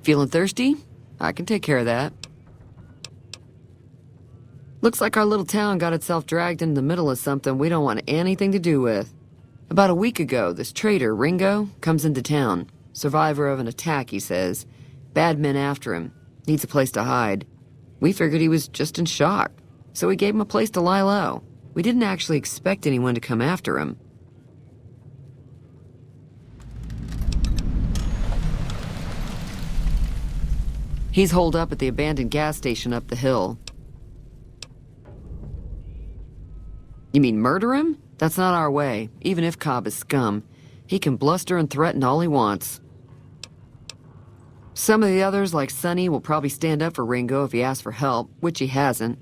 Feeling thirsty? I can take care of that. Looks like our little town got itself dragged into the middle of something we don't want anything to do with. About a week ago, this trader, Ringo, comes into town. Survivor of an attack, he says. Bad men after him. Needs a place to hide. We figured he was just in shock, so we gave him a place to lie low. We didn't actually expect anyone to come after him. He's holed up at the abandoned gas station up the hill. You mean murder him? That's not our way, even if Cobb is scum. He can bluster and threaten all he wants. Some of the others, like Sonny, will probably stand up for Ringo if he asks for help, which he hasn't.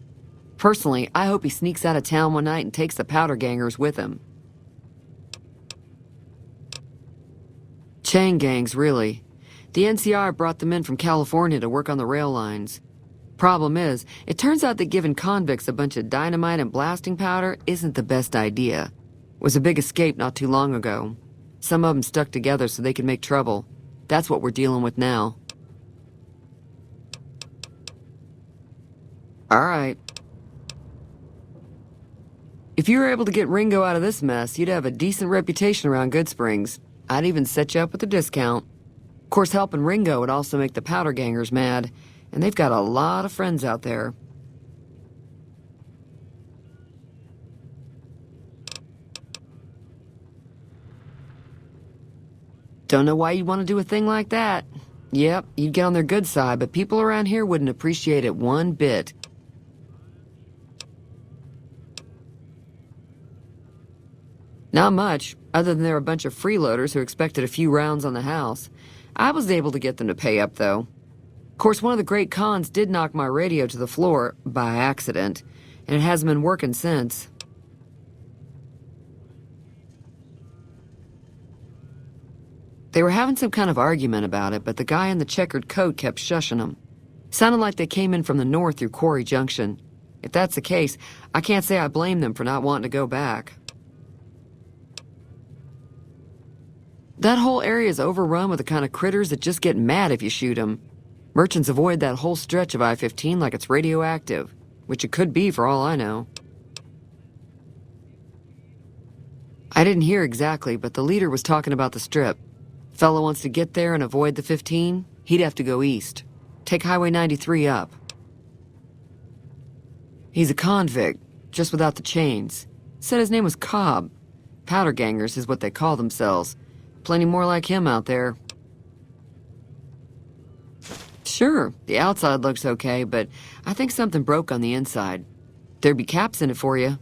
Personally, I hope he sneaks out of town one night and takes the powder gangers with him. Chain gangs, really. The NCR brought them in from California to work on the rail lines. Problem is, it turns out that giving convicts a bunch of dynamite and blasting powder isn't the best idea. It was a big escape not too long ago. Some of them stuck together so they could make trouble. That's what we're dealing with now. All right. If you were able to get Ringo out of this mess, you'd have a decent reputation around Good Springs. I'd even set you up with a discount. Of course, helping Ringo would also make the powder gangers mad, and they've got a lot of friends out there. Don't know why you'd want to do a thing like that. Yep, you'd get on their good side, but people around here wouldn't appreciate it one bit. Not much, other than they're a bunch of freeloaders who expected a few rounds on the house. I was able to get them to pay up, though. Of course, one of the great cons did knock my radio to the floor, by accident, and it hasn't been working since. They were having some kind of argument about it, but the guy in the checkered coat kept shushing them. Sounded like they came in from the north through Quarry Junction. If that's the case, I can't say I blame them for not wanting to go back. That whole area is overrun with the kind of critters that just get mad if you shoot them. Merchants avoid that whole stretch of I-15 like it's radioactive, which it could be for all I know. I didn't hear exactly, but the leader was talking about the strip. Fellow wants to get there and avoid the 15, he'd have to go east. Take Highway 93 up. He's a convict, just without the chains. Said his name was Cobb. Powder gangers is what they call themselves. Plenty more like him out there. Sure, the outside looks okay, but I think something broke on the inside. There'd be caps in it for you.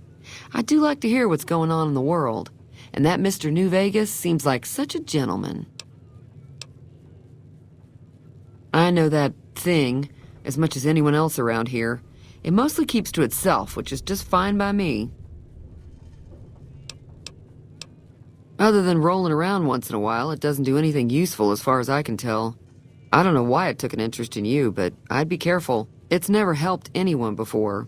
I do like to hear what's going on in the world, and that Mr. New Vegas seems like such a gentleman. I know that thing as much as anyone else around here. It mostly keeps to itself, which is just fine by me. Other than rolling around once in a while, it doesn't do anything useful as far as I can tell. I don't know why it took an interest in you, but I'd be careful. It's never helped anyone before.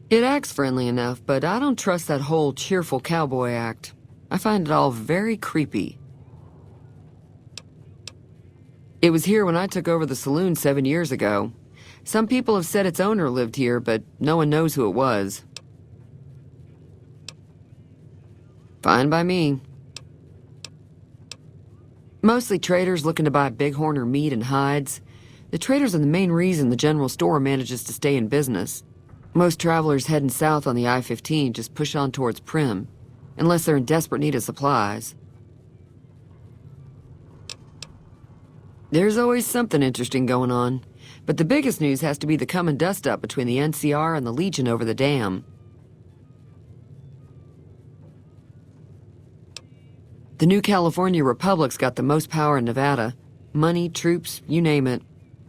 It acts friendly enough, but I don't trust that whole cheerful cowboy act. I find it all very creepy. It was here when I took over the saloon 7 years ago. Some people have said its owner lived here, but no one knows who it was. Fine by me. Mostly traders looking to buy bighorn or meat and hides. The traders are the main reason the general store manages to stay in business. Most travelers heading south on the I-15 just push on towards Prim, unless they're in desperate need of supplies. There's always something interesting going on, but the biggest news has to be the coming dust-up between the NCR and the Legion over the dam. The new California Republic's got the most power in Nevada. Money, troops, you name it.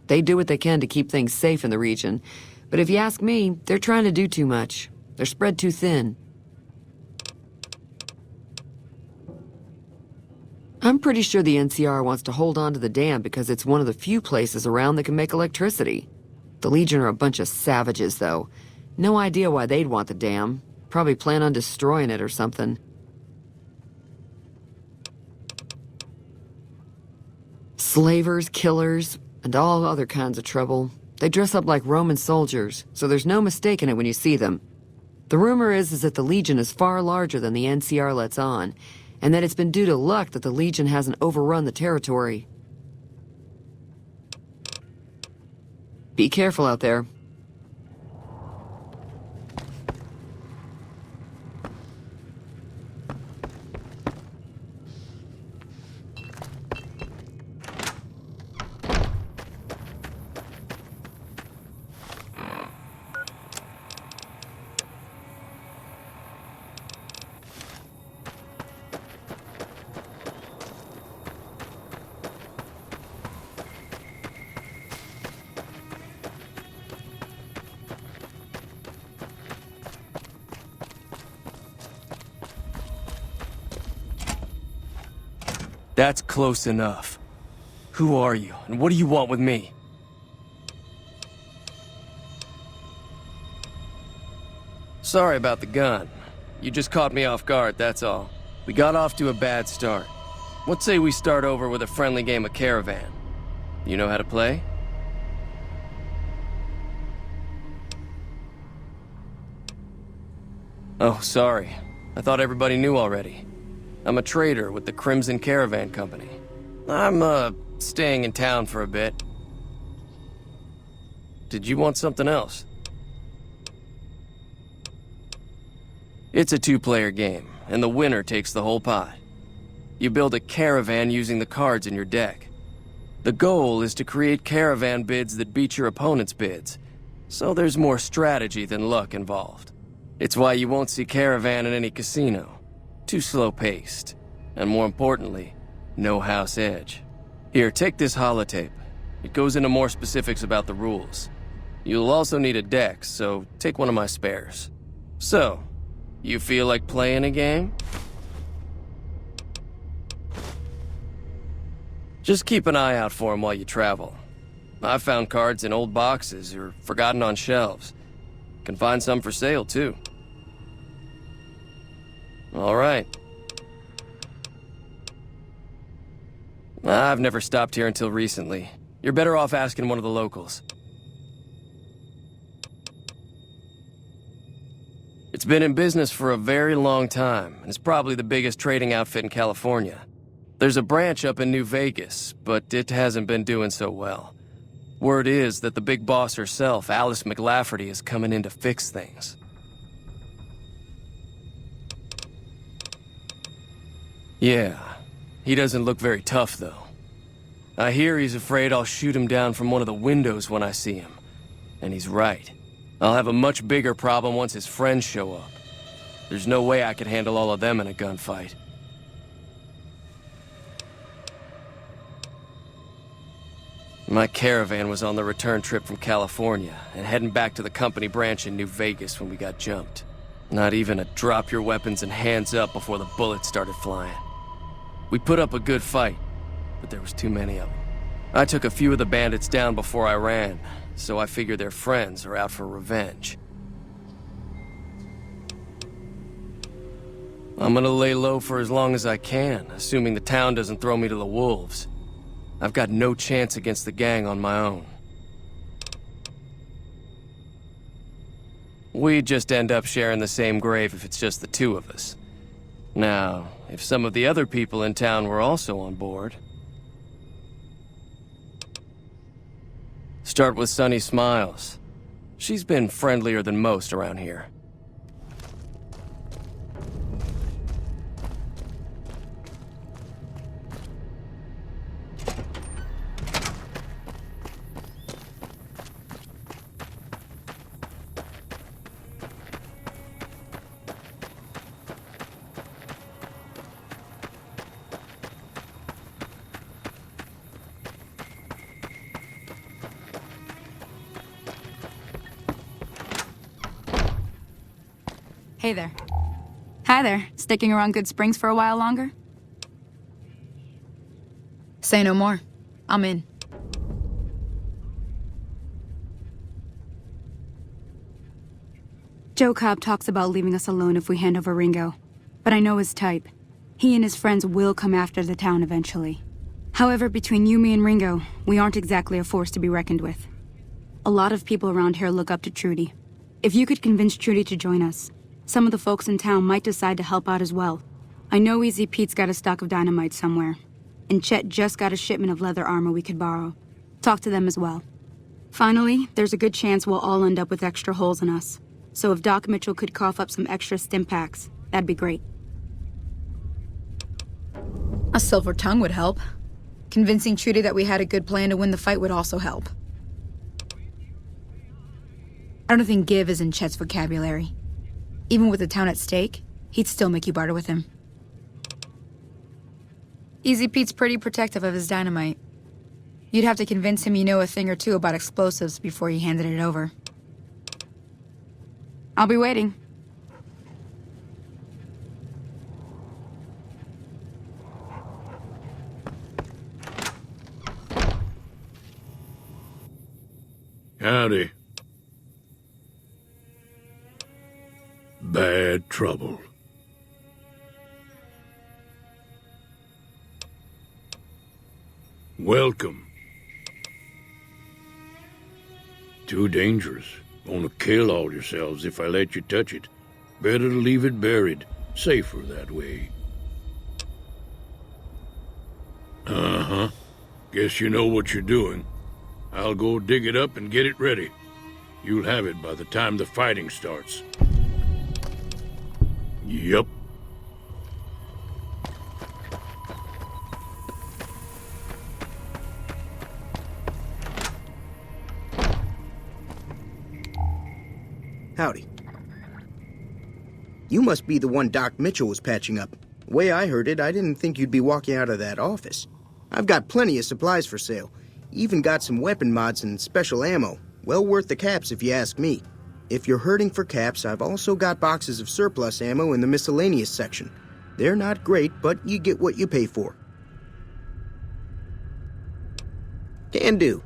They do what they can to keep things safe in the region, but if you ask me, they're trying to do too much. They're spread too thin. I'm pretty sure the NCR wants to hold on to the dam because it's one of the few places around that can make electricity. The Legion are a bunch of savages, though. No idea why they'd want the dam. Probably plan on destroying it or something. Slavers, killers, and all other kinds of trouble. They dress up like Roman soldiers, so there's no mistaking it when you see them. The rumor is that the Legion is far larger than the NCR lets on, and that it's been due to luck that the Legion hasn't overrun the territory. Be careful out there. That's close enough. Who are you, and what do you want with me? Sorry about the gun. You just caught me off guard, that's all. We got off to a bad start. What say we start over with a friendly game of Caravan? You know how to play? Oh, sorry. I thought everybody knew already. I'm a trader with the Crimson Caravan Company. I'm, staying in town for a bit. Did you want something else? It's a two-player game, and the winner takes the whole pot. You build a caravan using the cards in your deck. The goal is to create caravan bids that beat your opponent's bids, so there's more strategy than luck involved. It's why you won't see Caravan in any casino. Too slow-paced. And more importantly, no house edge. Here, take this holotape. It goes into more specifics about the rules. You'll also need a deck, so take one of my spares. So, you feel like playing a game? Just keep an eye out for them while you travel. I've found cards in old boxes or forgotten on shelves. Can find some for sale, too. All right. I've never stopped here until recently. You're better off asking one of the locals. It's been in business for a very long time, and it's probably the biggest trading outfit in California. There's a branch up in New Vegas, but it hasn't been doing so well. Word is that the big boss herself, Alice McLafferty, is coming in to fix things. Yeah, he doesn't look very tough, though. I hear he's afraid I'll shoot him down from one of the windows when I see him. And he's right. I'll have a much bigger problem once his friends show up. There's no way I could handle all of them in a gunfight. My caravan was on the return trip from California and heading back to the company branch in New Vegas when we got jumped. Not even a drop your weapons and hands up before the bullets started flying. We put up a good fight, but there was too many of them. I took a few of the bandits down before I ran, so I figure their friends are out for revenge. I'm gonna lay low for as long as I can, assuming the town doesn't throw me to the wolves. I've got no chance against the gang on my own. We'd just end up sharing the same grave if it's just the two of us. Now, if some of the other people in town were also on board... Start with Sunny Smiles. She's been friendlier than most around here. Hey there. Hi there. Sticking around Good Springs for a while longer? Say no more. I'm in. Joe Cobb talks about leaving us alone if we hand over Ringo. But I know his type. He and his friends will come after the town eventually. However, between you, me, and Ringo, we aren't exactly a force to be reckoned with. A lot of people around here look up to Trudy. If you could convince Trudy to join us, some of the folks in town might decide to help out as well. I know Easy Pete's got a stock of dynamite somewhere, and Chet just got a shipment of leather armor we could borrow. Talk to them as well. Finally, there's a good chance we'll all end up with extra holes in us. So if Doc Mitchell could cough up some extra stim packs, that'd be great. A silver tongue would help. Convincing Trudy that we had a good plan to win the fight would also help. I don't think give is in Chet's vocabulary. Even with the town at stake, he'd still make you barter with him. Easy Pete's pretty protective of his dynamite. You'd have to convince him you know a thing or two about explosives before you handed it over. I'll be waiting. Howdy. Bad trouble. Welcome. Too dangerous. Gonna kill all yourselves if I let you touch it. Better to leave it buried. Safer that way. Uh-huh. Guess you know what you're doing. I'll go dig it up and get it ready. You'll have it by the time the fighting starts. Yup. Howdy. You must be the one Doc Mitchell was patching up. The way I heard it, I didn't think you'd be walking out of that office. I've got plenty of supplies for sale. Even got some weapon mods and special ammo. Well worth the caps if you ask me. If you're hurting for caps, I've also got boxes of surplus ammo in the miscellaneous section. They're not great, but you get what you pay for. Can do.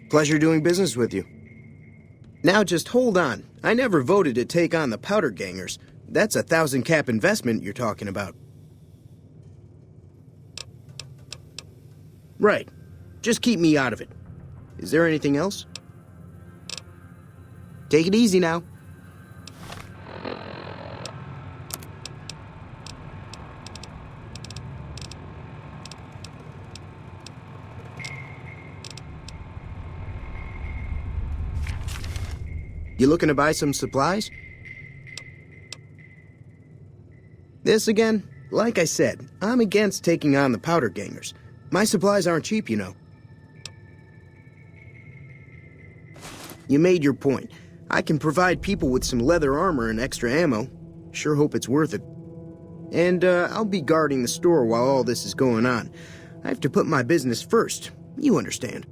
Pleasure doing business with you. Now just hold on. I never voted to take on the powder gangers. That's a 1,000 cap investment you're talking about. Right. Just keep me out of it. Is there anything else? Take it easy now. You looking to buy some supplies? This again? Like I said, I'm against taking on the powder gangers. My supplies aren't cheap, you know. You made your point. I can provide people with some leather armor and extra ammo. Sure hope it's worth it. And I'll be guarding the store while all this is going on. I have to put my business first. You understand.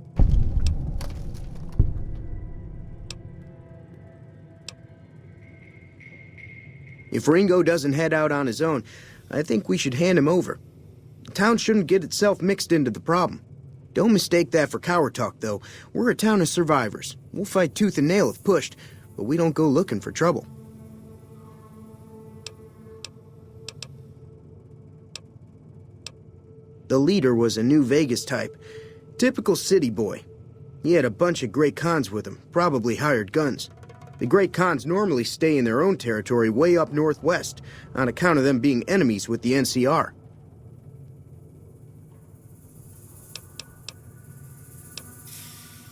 If Ringo doesn't head out on his own, I think we should hand him over. The town shouldn't get itself mixed into the problem. Don't mistake that for coward talk, though. We're a town of survivors. We'll fight tooth and nail if pushed, but we don't go looking for trouble. The leader was a New Vegas type. Typical city boy. He had a bunch of Great Khans with him, probably hired guns. The Great Khans normally stay in their own territory way up northwest, on account of them being enemies with the NCR.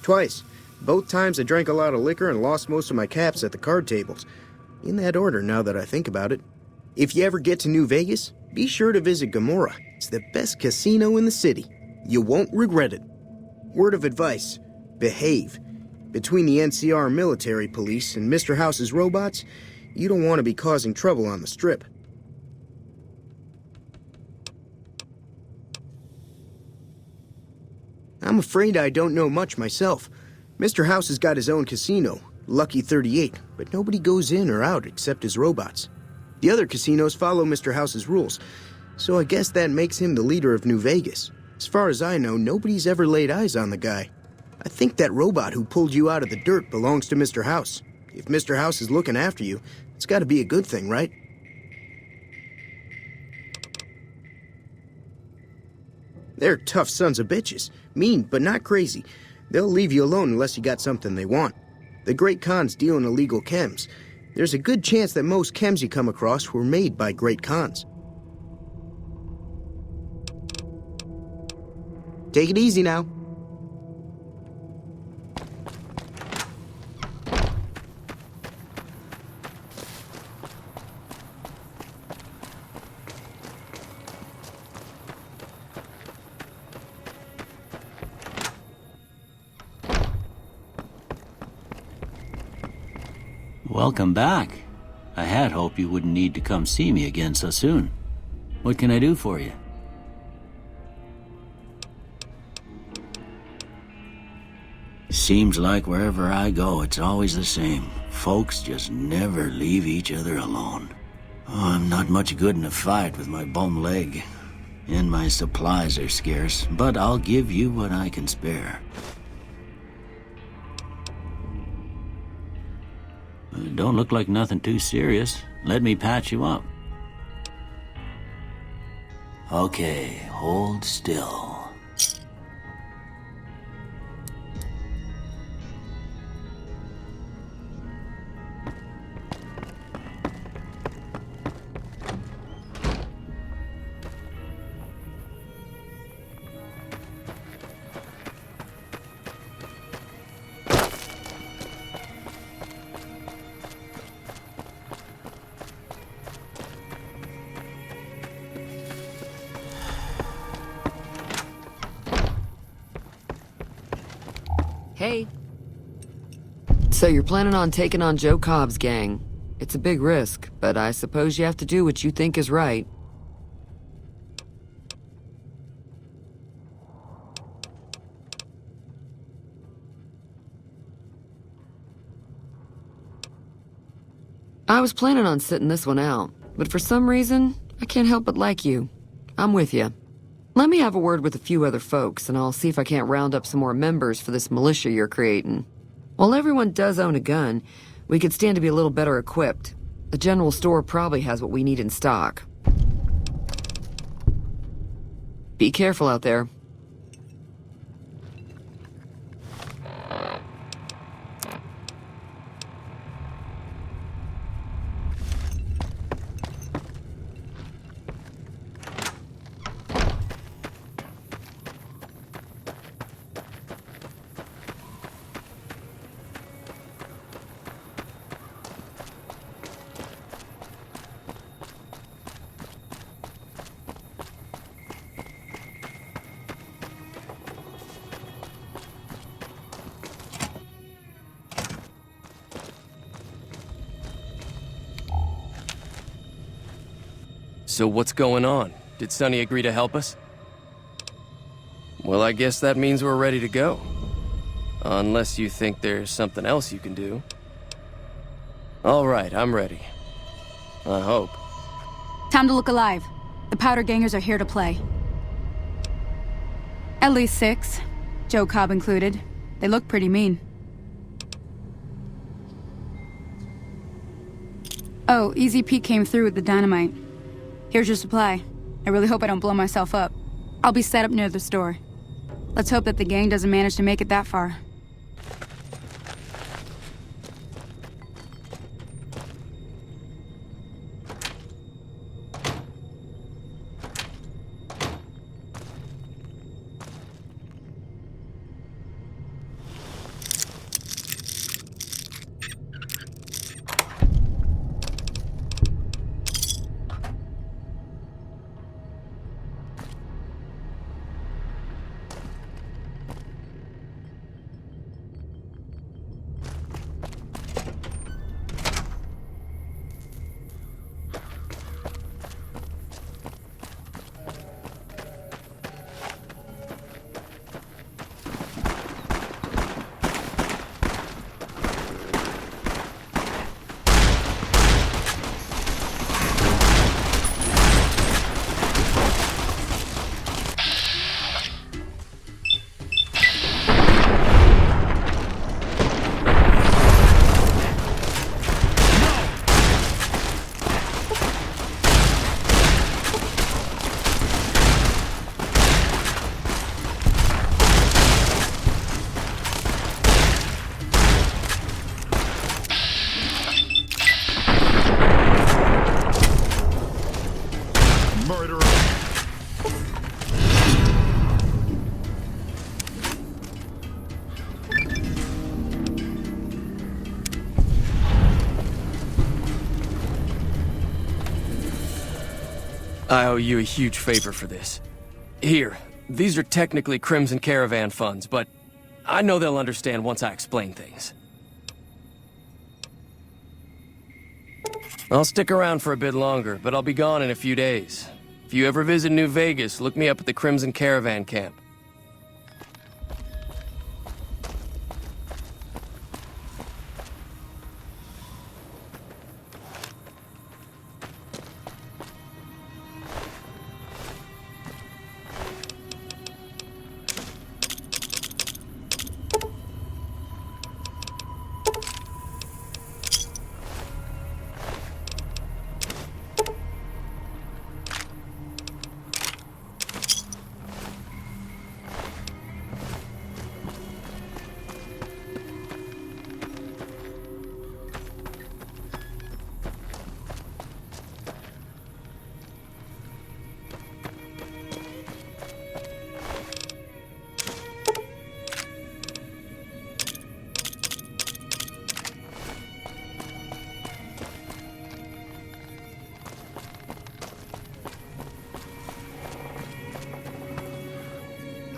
Twice. Both times I drank a lot of liquor and lost most of my caps at the card tables. In that order, now that I think about it. If you ever get to New Vegas, be sure to visit Gomorrah. It's the best casino in the city. You won't regret it. Word of advice, behave. Between the NCR military police and Mr. House's robots, you don't want to be causing trouble on the Strip. I'm afraid I don't know much myself. Mr. House has got his own casino, Lucky 38, but nobody goes in or out except his robots. The other casinos follow Mr. House's rules, so I guess that makes him the leader of New Vegas. As far as I know, nobody's ever laid eyes on the guy. I think that robot who pulled you out of the dirt belongs to Mr. House. If Mr. House is looking after you, it's got to be a good thing, right? They're tough sons of bitches. Mean, but not crazy. They'll leave you alone unless you got something they want. The Great Khans deal in illegal chems. There's a good chance that most chems you come across were made by Great Khans. Take it easy now. Welcome back. I had hoped you wouldn't need to come see me again so soon. What can I do for you? Seems like wherever I go, it's always the same. Folks just never leave each other alone. Oh, I'm not much good in a fight with my bum leg. And my supplies are scarce, but I'll give you what I can spare. Don't look like nothing too serious. Let me patch you up. Okay, hold still. Hey. So you're planning on taking on Joe Cobb's gang. It's a big risk, but I suppose you have to do what you think is right. I was planning on sitting this one out, but for some reason, I can't help but like you. I'm with you. Let me have a word with a few other folks, and I'll see if I can't round up some more members for this militia you're creating. While everyone does own a gun, we could stand to be a little better equipped. The general store probably has what we need in stock. Be careful out there. So what's going on? Did Sonny agree to help us? Well, I guess that means we're ready to go. Unless you think there's something else you can do. All right, I'm ready. I hope. Time to look alive. The powder gangers are here to play. At least 6, Joe Cobb included. They look pretty mean. Oh, Easy Pete came through with the dynamite. Here's your supply. I really hope I don't blow myself up. I'll be set up near the store. Let's hope that the gang doesn't manage to make it that far. I owe you a huge favor for this. Here, these are technically Crimson Caravan funds, but I know they'll understand once I explain things. I'll stick around for a bit longer, but I'll be gone in a few days. If you ever visit New Vegas, look me up at the Crimson Caravan camp.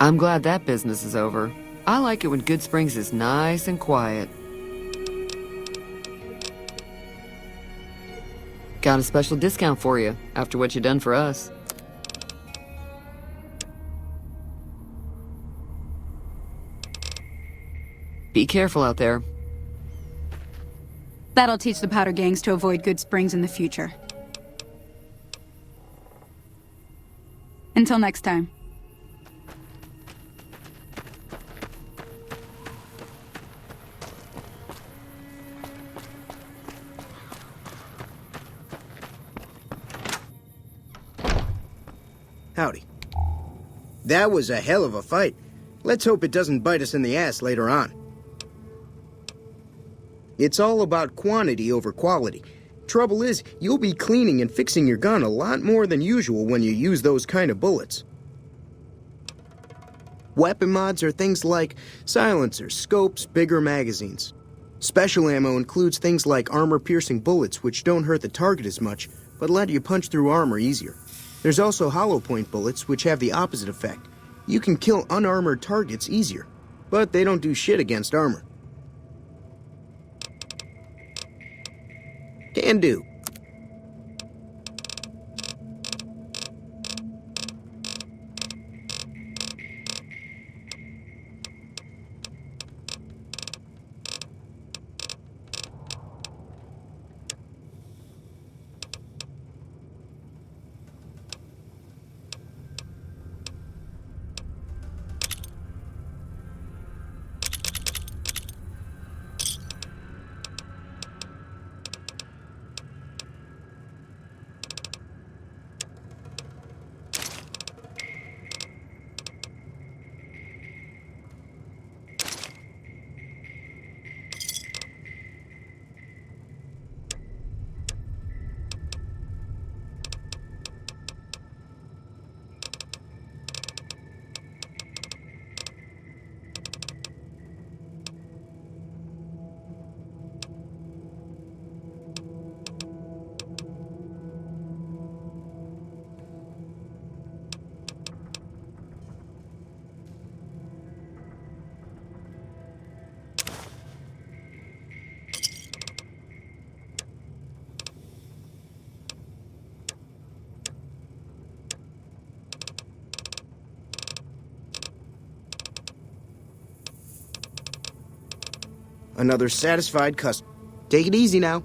I'm glad that business is over. I like it when Good Springs is nice and quiet. Got a special discount for you after what you done for us. Be careful out there. That'll teach the powder gangs to avoid Good Springs in the future. Until next time. Howdy. That was a hell of a fight. Let's hope it doesn't bite us in the ass later on. It's all about quantity over quality. Trouble is, you'll be cleaning and fixing your gun a lot more than usual when you use those kind of bullets. Weapon mods are things like silencers, scopes, bigger magazines. Special ammo includes things like armor-piercing bullets, which don't hurt the target as much, but let you punch through armor easier. There's also hollow point bullets, which have the opposite effect. You can kill unarmored targets easier, but they don't do shit against armor. Can do. Another satisfied customer. Take it easy now.